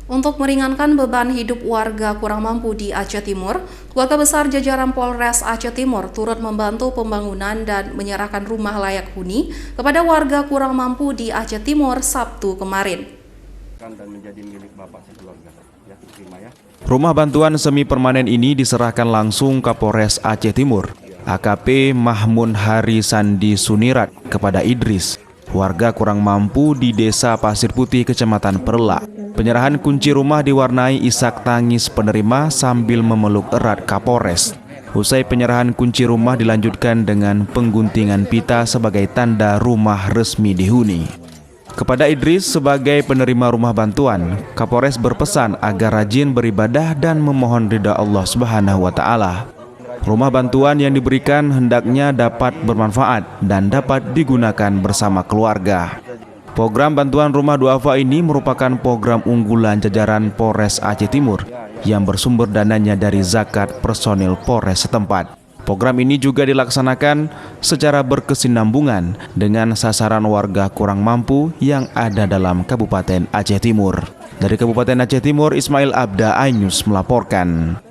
Untuk meringankan beban hidup warga kurang mampu di Aceh Timur, keluarga besar jajaran Polres Aceh Timur turut membantu pembangunan dan menyerahkan rumah layak huni kepada warga kurang mampu di Aceh Timur Sabtu kemarin. Rumah bantuan semi permanen ini diserahkan langsung Kapolres Aceh Timur, AKP Mahmun Hari Sandi Sunirat, kepada Idris, warga kurang mampu di Desa Pasir Putih, Kecamatan Perla. Penyerahan kunci rumah diwarnai isak tangis penerima sambil memeluk erat Kapolres. Usai penyerahan kunci rumah dilanjutkan dengan pengguntingan pita sebagai tanda rumah resmi dihuni. Kepada Idris sebagai penerima rumah bantuan, Kapolres berpesan agar rajin beribadah dan memohon ridha Allah Subhanahu wa Ta'ala. Rumah bantuan yang diberikan hendaknya dapat bermanfaat dan dapat digunakan bersama keluarga. Program bantuan rumah duafa ini merupakan program unggulan jajaran Polres Aceh Timur yang bersumber dananya dari zakat personil Polres setempat. Program ini juga dilaksanakan secara berkesinambungan dengan sasaran warga kurang mampu yang ada dalam Kabupaten Aceh Timur. Dari Kabupaten Aceh Timur, Ismail Abda, iNews melaporkan.